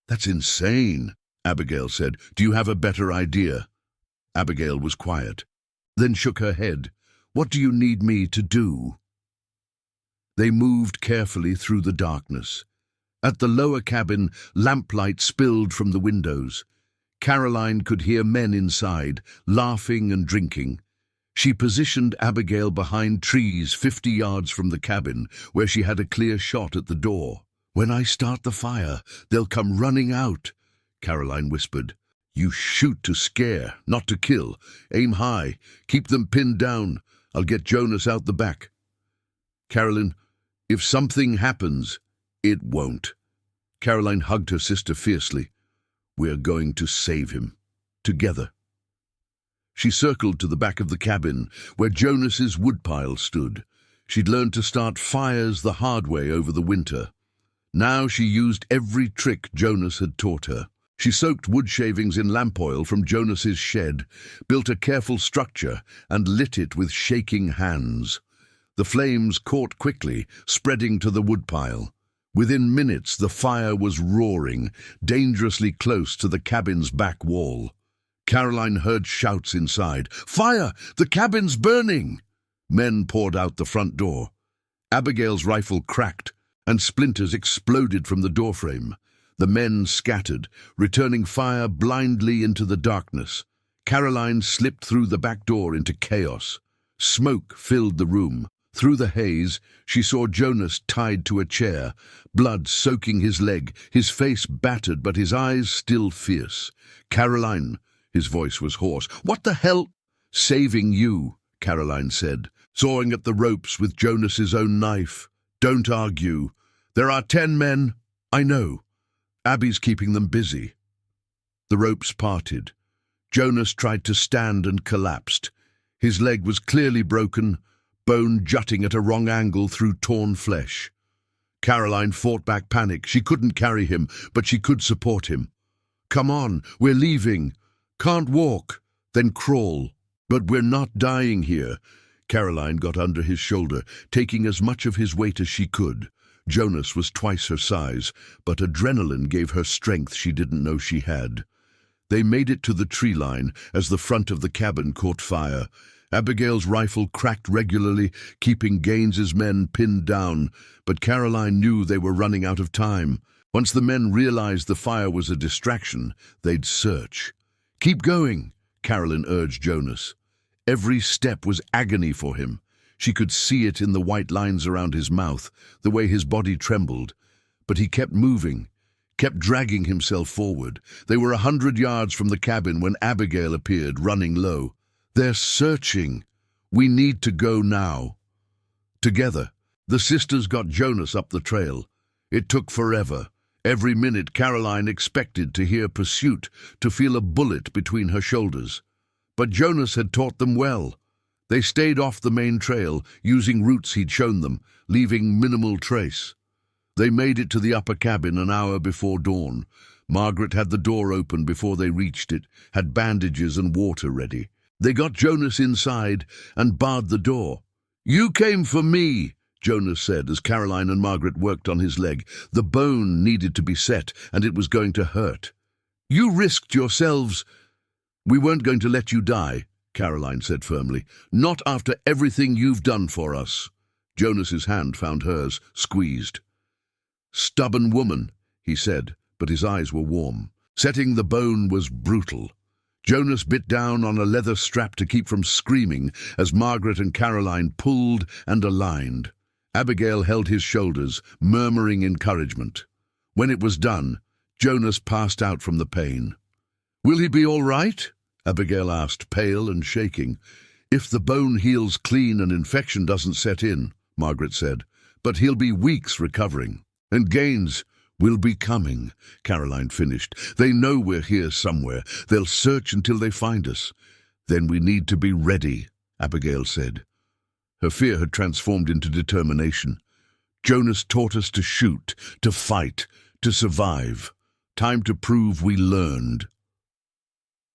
"That's insane," Abigail said. "Do you have a better idea?" Abigail was quiet, then shook her head. "What do you need me to do?" They moved carefully through the darkness. At the lower cabin, lamplight spilled from the windows. Caroline could hear men inside, laughing and drinking. She positioned Abigail behind trees 50 yards from the cabin, where she had a clear shot at the door. "When I start the fire, they'll come running out," Caroline whispered. "You shoot to scare, not to kill. Aim high. Keep them pinned down. I'll get Jonas out the back." "Caroline, if something happens—" "It won't." Caroline hugged her sister fiercely. "We're going to save him. Together." She circled to the back of the cabin, where Jonas's woodpile stood. She'd learned to start fires the hard way over the winter. Now she used every trick Jonas had taught her. She soaked wood shavings in lamp oil from Jonas's shed, built a careful structure, and lit it with shaking hands. The flames caught quickly, spreading to the woodpile. Within minutes, the fire was roaring, dangerously close to the cabin's back wall. Caroline heard shouts inside. "Fire! The cabin's burning!" Men poured out the front door. Abigail's rifle cracked, and splinters exploded from the doorframe. The men scattered, returning fire blindly into the darkness. Caroline slipped through the back door into chaos. Smoke filled the room. Through the haze, she saw Jonas tied to a chair, blood soaking his leg, his face battered but his eyes still fierce. "Caroline," his voice was hoarse. "What the hell?" "Saving you," Caroline said, sawing at the ropes with Jonas's own knife. "Don't argue. There are 10 men." "I know. Abby's keeping them busy." The ropes parted. Jonas tried to stand and collapsed. His leg was clearly broken, bone jutting at a wrong angle through torn flesh. Caroline fought back panic. She couldn't carry him, but she could support him. "Come on, we're leaving." "Can't walk." "Then crawl." "But we're not dying here." Caroline got under his shoulder, taking as much of his weight as she could. Jonas was twice her size, but adrenaline gave her strength she didn't know she had. They made it to the tree line as the front of the cabin caught fire. Abigail's rifle cracked regularly, keeping Gaines's men pinned down, but Caroline knew they were running out of time. Once the men realized the fire was a distraction, they'd search. "Keep going," Caroline urged Jonas. Every step was agony for him. She could see it in the white lines around his mouth, the way his body trembled. But he kept moving, kept dragging himself forward. They were 100 yards from the cabin when Abigail appeared, running low. "They're searching. We need to go now." Together, the sisters got Jonas up the trail. It took forever. Every minute Caroline expected to hear pursuit, to feel a bullet between her shoulders. But Jonas had taught them well. They stayed off the main trail, using routes he'd shown them, leaving minimal trace. They made it to the upper cabin an hour before dawn. Margaret had the door open before they reached it, had bandages and water ready. They got Jonas inside and barred the door. "You came for me," Jonas said as Caroline and Margaret worked on his leg. The bone needed to be set, and it was going to hurt. "You risked yourselves." "We weren't going to let you die," Caroline said firmly. "Not after everything you've done for us." Jonas's hand found hers, squeezed. "Stubborn woman," he said, but his eyes were warm. Setting the bone was brutal. Jonas bit down on a leather strap to keep from screaming as Margaret and Caroline pulled and aligned. Abigail held his shoulders, murmuring encouragement. When it was done, Jonas passed out from the pain. "Will he be all right?" Abigail asked, pale and shaking. "If the bone heals clean and infection doesn't set in," Margaret said. "But he'll be weeks recovering. And Gaines will be coming," Caroline finished. "They know we're here somewhere. They'll search until they find us." "Then we need to be ready," Abigail said. Her fear had transformed into determination. "Jonas taught us to shoot, to fight, to survive. Time to prove we learned."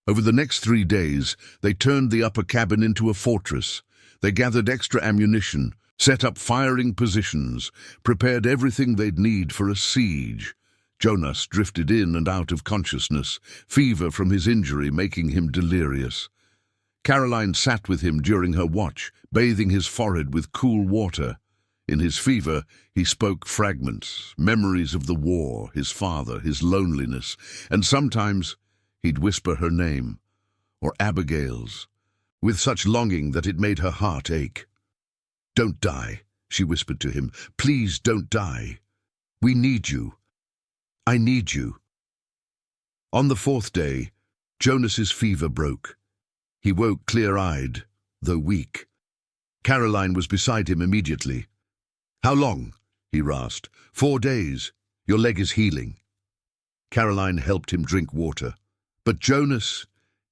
Over the next 3 days, they turned the upper cabin into a fortress. They gathered extra ammunition, set up firing positions, prepared everything they'd need for a siege. Jonas drifted in and out of consciousness, fever from his injury making him delirious. Caroline sat with him during her watch, bathing his forehead with cool water. In his fever, he spoke fragments, memories of the war, his father, his loneliness, and sometimes he'd whisper her name, or Abigail's, with such longing that it made her heart ache. "Don't die," she whispered to him. "Please don't die. We need you. I need you." On the 4th day, Jonas's fever broke. He woke clear-eyed, though weak. Caroline was beside him immediately. "How long?" he rasped. 4 days. Your leg is healing." Caroline helped him drink water. "But Jonas,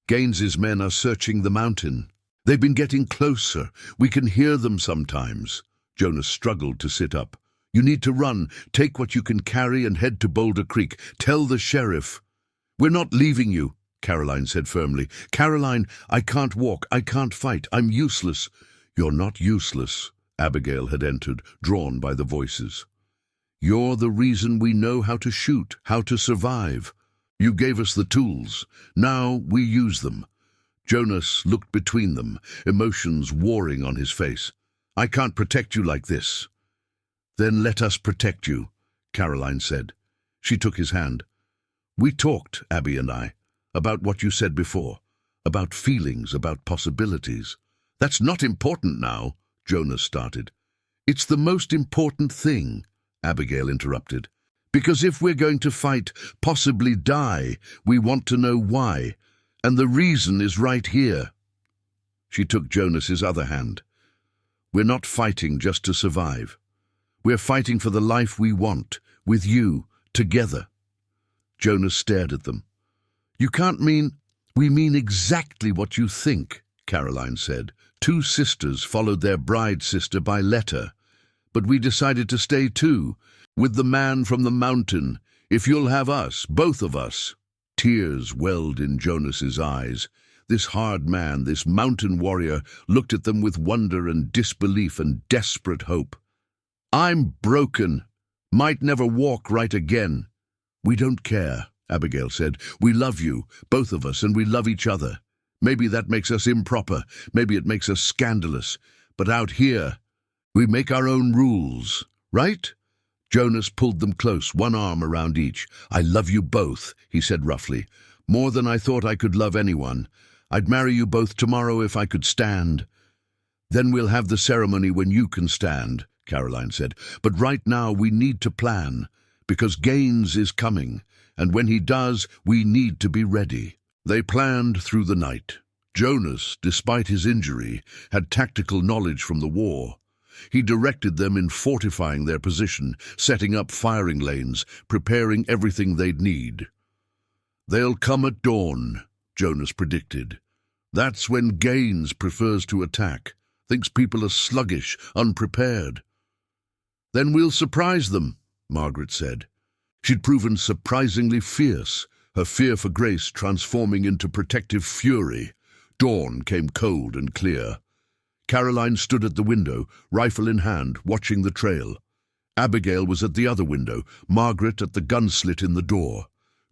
Gaines's men are searching the mountain. They've been getting closer. We can hear them sometimes." Jonas struggled to sit up. "You need to run. Take what you can carry and head to Boulder Creek. Tell the sheriff." "We're not leaving you," Caroline said firmly. "Caroline, I can't walk. I can't fight. I'm useless." "You're not useless." Abigail had entered, drawn by the voices. "You're the reason we know how to shoot, how to survive. You gave us the tools. Now we use them." Jonas looked between them, emotions warring on his face. "I can't protect you like this." "Then let us protect you," Caroline said. She took his hand. "We talked, Abby and I, about what you said before, about feelings, about possibilities." "That's not important now," Jonas started. "It's the most important thing," Abigail interrupted. "Because if we're going to fight, possibly die, we want to know why. And the reason is right here." She took Jonas's other hand. "We're not fighting just to survive. We're fighting for the life we want, with you, together." Jonas stared at them. "You can't mean—" "We mean exactly what you think," Caroline said. "2 sisters followed their bride sister by letter. But we decided to stay too, with the man from the mountain, if you'll have us, both of us." Tears welled in Jonas's eyes. This hard man, this mountain warrior, looked at them with wonder and disbelief and desperate hope. "I'm broken. Might never walk right again." "We don't care," Abigail said. "We love you, both of us, and we love each other. Maybe that makes us improper, maybe it makes us scandalous, but out here, we make our own rules, right?" Jonas pulled them close, one arm around each. "I love you both," he said roughly. "More than I thought I could love anyone. I'd marry you both tomorrow if I could stand." "Then we'll have the ceremony when you can stand," Caroline said. "But right now we need to plan, because Gaines is coming, and when he does, we need to be ready." They planned through the night. Jonas, despite his injury, had tactical knowledge from the war. He directed them in fortifying their position, setting up firing lanes, preparing everything they'd need. "They'll come at dawn," Jonas predicted. "That's when Gaines prefers to attack, thinks people are sluggish, unprepared." "Then we'll surprise them," Margaret said. She'd proven surprisingly fierce, her fear for Grace transforming into protective fury. Dawn came cold and clear. Caroline stood at the window, rifle in hand, watching the trail. Abigail was at the other window, Margaret at the gun slit in the door.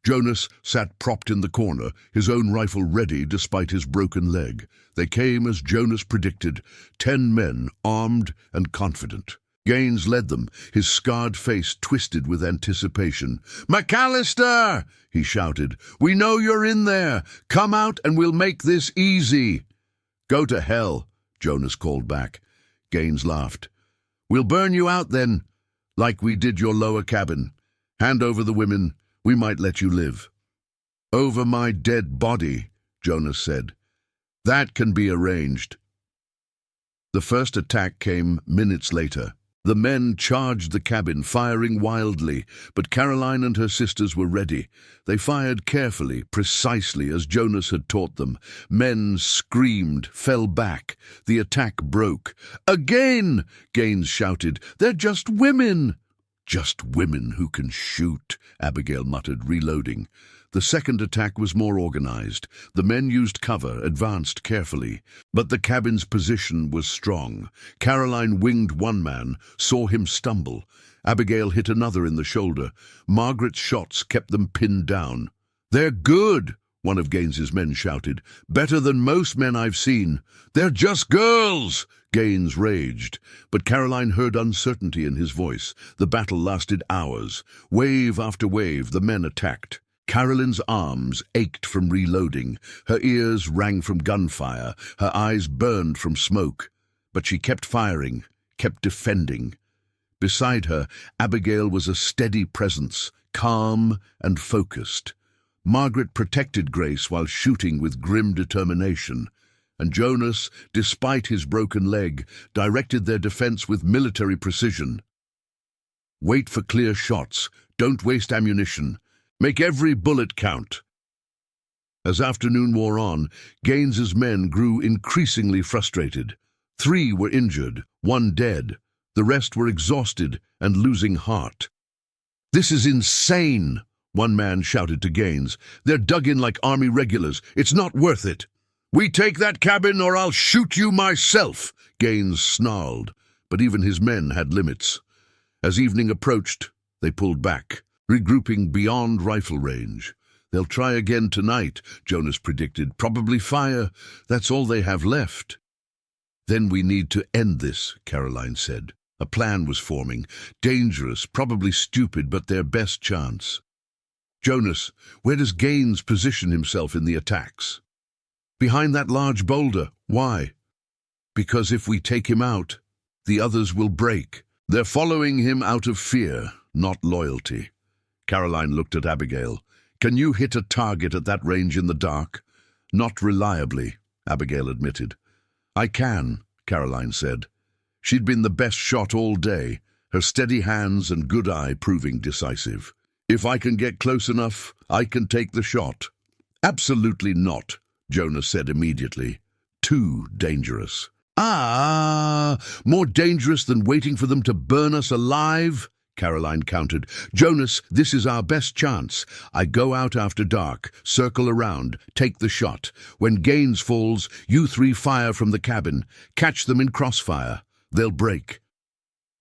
Jonas sat propped in the corner, his own rifle ready despite his broken leg. They came as Jonas predicted, 10 men, armed and confident. Gaines led them, his scarred face twisted with anticipation. "McAllister!" he shouted. "We know you're in there. Come out and we'll make this easy." "Go to hell," Jonas called back. Gaines laughed. "We'll burn you out then, like we did your lower cabin. Hand over the women. We might let you live." "Over my dead body," Jonas said. "That can be arranged." The first attack came minutes later. The men charged the cabin, firing wildly, but Caroline and her sisters were ready. They fired carefully, precisely as Jonas had taught them. Men screamed, fell back. The attack broke. "Again!" Gaines shouted. "They're just women!" "Just women who can shoot," Abigail muttered, reloading. The second attack was more organized. The men used cover, advanced carefully. But the cabin's position was strong. Caroline winged one man, saw him stumble. Abigail hit another in the shoulder. Margaret's shots kept them pinned down. "They're good," one of Gaines's men shouted. "Better than most men I've seen." "They're just girls!" Gaines raged, but Caroline heard uncertainty in his voice. The battle lasted hours. Wave after wave, the men attacked. Caroline's arms ached from reloading. Her ears rang from gunfire. Her eyes burned from smoke. But she kept firing, kept defending. Beside her, Abigail was a steady presence, calm and focused. Margaret protected Grace while shooting with grim determination. And Jonas, despite his broken leg, directed their defense with military precision. "Wait for clear shots. Don't waste ammunition. Make every bullet count." As afternoon wore on, Gaines's men grew increasingly frustrated. 3 were injured, 1 dead. The rest were exhausted and losing heart. "This is insane," one man shouted to Gaines. "They're dug in like army regulars. It's not worth it." "We take that cabin or I'll shoot you myself," Gaines snarled. But even his men had limits. As evening approached, they pulled back, regrouping beyond rifle range. "They'll try again tonight," Jonas predicted. "Probably fire. That's all they have left." "Then we need to end this," Caroline said. A plan was forming. Dangerous, probably stupid, but their best chance. "Jonas, where does Gaines position himself in the attacks?" "Behind that large boulder." "Why?" "Because if we take him out, the others will break. They're following him out of fear, not loyalty." Caroline looked at Abigail. "Can you hit a target at that range in the dark?" "Not reliably," Abigail admitted. "I can," Caroline said. She'd been the best shot all day, her steady hands and good eye proving decisive. "If I can get close enough, I can take the shot." "Absolutely not," Jonas said immediately. "Too dangerous." More dangerous than waiting for them to burn us alive?" Caroline countered. "Jonas, this is our best chance. I go out after dark, circle around, take the shot. When Gaines falls, you 3 fire from the cabin. Catch them in crossfire. They'll break."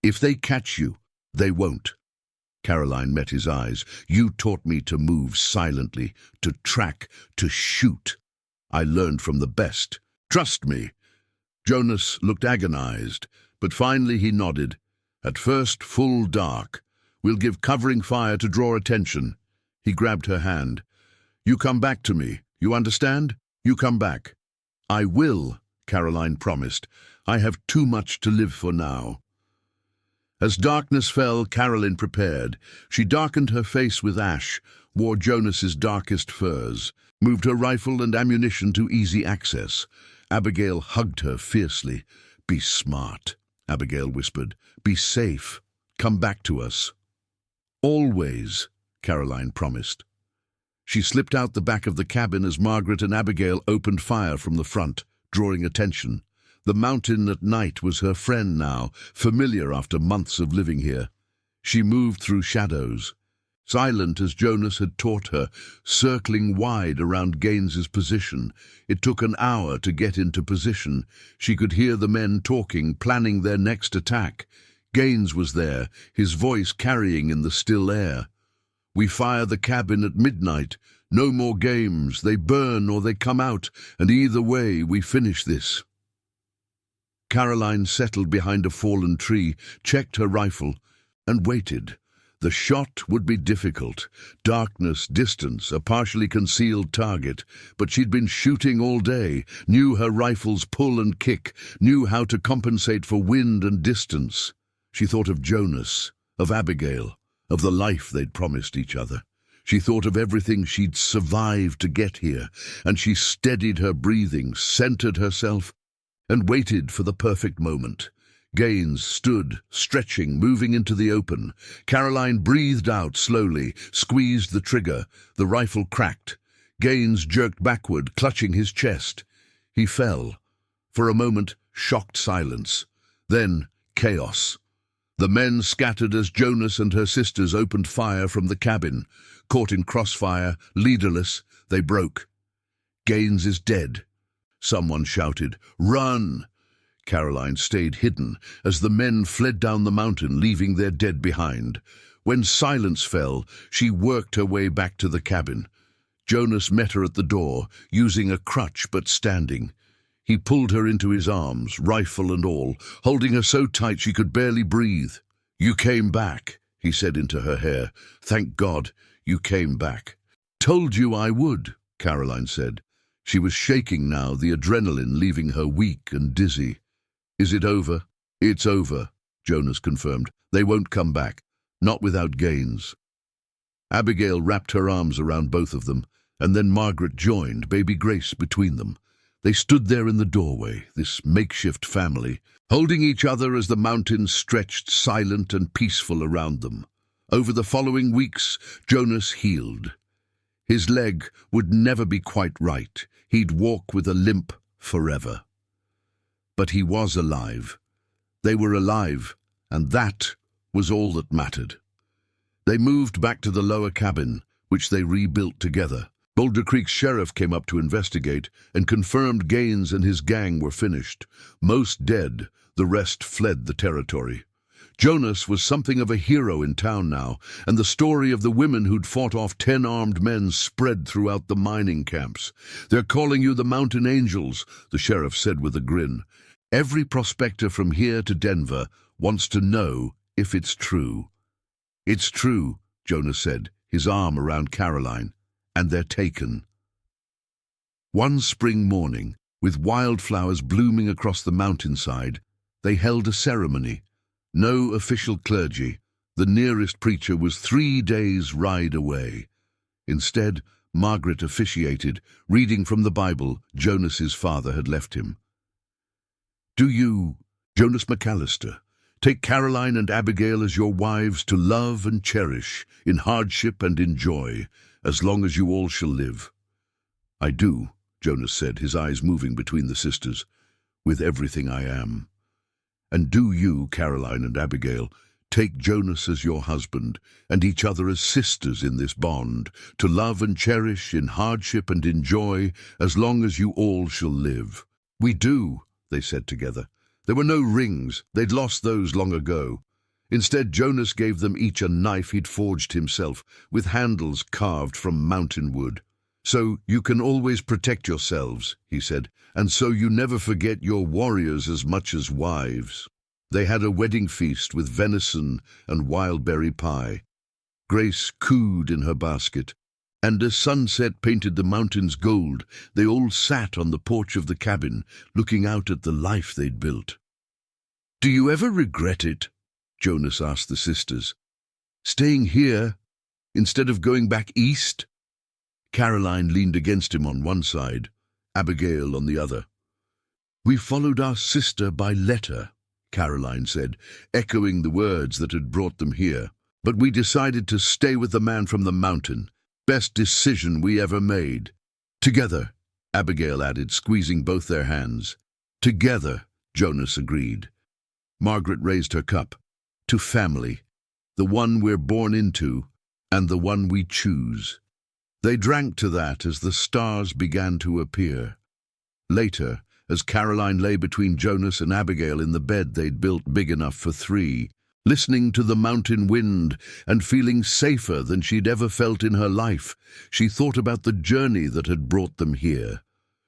"If they catch you, they won't." Caroline met his eyes. "You taught me to move silently, to track, to shoot. I learned from the best. Trust me." Jonas looked agonized, but finally he nodded. "At first, full dark. We'll give covering fire to draw attention." He grabbed her hand. "You come back to me. You understand? You come back." "I will," Caroline promised. "I have too much to live for now." As darkness fell, Caroline prepared. She darkened her face with ash, wore Jonas's darkest furs, moved her rifle and ammunition to easy access. Abigail hugged her fiercely. "Be smart," Abigail whispered. "Be safe. Come back to us." "Always," Caroline promised. She slipped out the back of the cabin as Margaret and Abigail opened fire from the front, drawing attention. The mountain at night was her friend now, familiar after months of living here. She moved through shadows. silent as Jonas had taught her, circling wide around Gaines's position. It took an hour to get into position. She could hear the men talking, planning their next attack. Gaines was there, his voice carrying in the still air. "We fire the cabin at midnight. No more games. They burn or they come out, and either way we finish this." Caroline settled behind a fallen tree, checked her rifle, and waited. The shot would be difficult. Darkness, distance, a partially concealed target. But she'd been shooting all day, knew her rifle's pull and kick, knew how to compensate for wind and distance. She thought of Jonas, of Abigail, of the life they'd promised each other. She thought of everything she'd survived to get here, and she steadied her breathing, centered herself, and waited for the perfect moment. Gaines stood, stretching, moving into the open. Caroline breathed out slowly, squeezed the trigger. The rifle cracked. Gaines jerked backward, clutching his chest. He fell. For a moment, shocked silence. Then, chaos. The men scattered as Jonas and her sisters opened fire from the cabin. Caught in crossfire, leaderless, they broke. "Gaines is dead." Someone shouted, "Run!" Caroline stayed hidden as the men fled down the mountain, leaving their dead behind. When silence fell, she worked her way back to the cabin. Jonas met her at the door, using a crutch but standing. He pulled her into his arms, rifle and all, holding her so tight she could barely breathe. "You came back," he said into her hair. "Thank God, you came back." "Told you I would," Caroline said. She was shaking now, the adrenaline leaving her weak and dizzy. "Is it over?" "It's over," Jonas confirmed. "They won't come back. Not without Gaines." Abigail wrapped her arms around both of them, and then Margaret joined, baby Grace between them. They stood there in the doorway, this makeshift family, holding each other as the mountains stretched silent and peaceful around them. Over the following weeks, Jonas healed. His leg would never be quite right. He'd walk with a limp forever. But he was alive. They were alive, and that was all that mattered. They moved back to the lower cabin, which they rebuilt together. Boulder Creek's sheriff came up to investigate and confirmed Gaines and his gang were finished. Most dead, the rest fled the territory. Jonas was something of a hero in town now, and the story of the women who'd fought off 10 armed men spread throughout the mining camps. "They're calling you the Mountain Angels," the sheriff said with a grin. "Every prospector from here to Denver wants to know if it's true." "It's true," Jonas said, his arm around Caroline, "and they're taken." One spring morning, with wildflowers blooming across the mountainside, they held a ceremony. No official clergy. The nearest preacher was 3 days' ride away. Instead, Margaret officiated, reading from the Bible Jonas's father had left him. "Do you, Jonas McAllister, take Caroline and Abigail as your wives to love and cherish, in hardship and in joy, as long as you all shall live?" "I do," Jonas said, his eyes moving between the sisters, "with everything I am." "And do you, Caroline and Abigail, take Jonas as your husband, and each other as sisters in this bond, to love and cherish in hardship and in joy, as long as you all shall live?" "We do," they said together. There were no rings. They'd lost those long ago. Instead, Jonas gave them each a knife he'd forged himself, with handles carved from mountain wood. "So you can always protect yourselves," he said, "and so you never forget your warriors as much as wives." They had a wedding feast with venison and wildberry pie. Grace cooed in her basket, and as sunset painted the mountains gold, they all sat on the porch of the cabin, looking out at the life they'd built. "Do you ever regret it?" Jonas asked the sisters. "Staying here, instead of going back east?" Caroline leaned against him on one side, Abigail on the other. "We followed our sister by letter," Caroline said, echoing the words that had brought them here. "But we decided to stay with the man from the mountain. Best decision we ever made." "Together," Abigail added, squeezing both their hands. "Together," Jonas agreed. Margaret raised her cup. "To family, the one we're born into, and the one we choose. They drank to that as the stars began to appear. Later, as Caroline lay between Jonas and Abigail in the bed they'd built big enough for three, listening to the mountain wind and feeling safer than she'd ever felt in her life, she thought about the journey that had brought them here.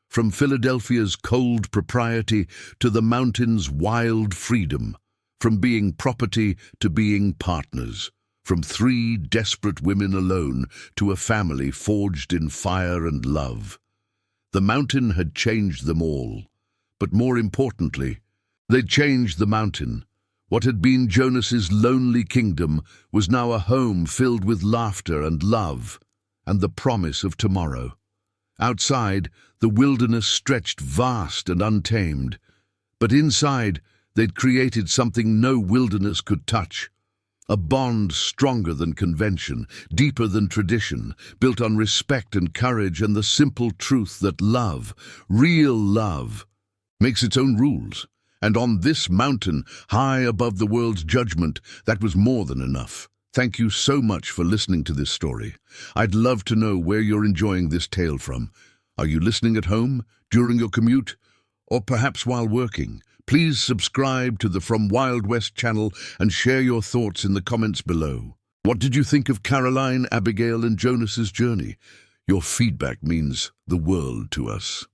From Philadelphia's cold propriety to the mountain's wild freedom, from being property to being partners, from three desperate women alone to a family forged in fire and love. The mountain had changed them all, but more importantly, they'd changed the mountain. What had been Jonas's lonely kingdom was now a home filled with laughter and love, and the promise of tomorrow. Outside, the wilderness stretched vast and untamed, but inside, they'd created something no wilderness could touch. A bond stronger than convention, deeper than tradition, built on respect and courage and the simple truth that love, real love, makes its own rules. And on this mountain, high above the world's judgment, that was more than enough. Thank you so much for listening to this story. I'd love to know where you're enjoying this tale from. Are you listening at home, during your commute, or perhaps while working? Please subscribe to the From Wild West channel and share your thoughts in the comments below. What did you think of Caroline, Abigail, and Jonas's journey? Your feedback means the world to us.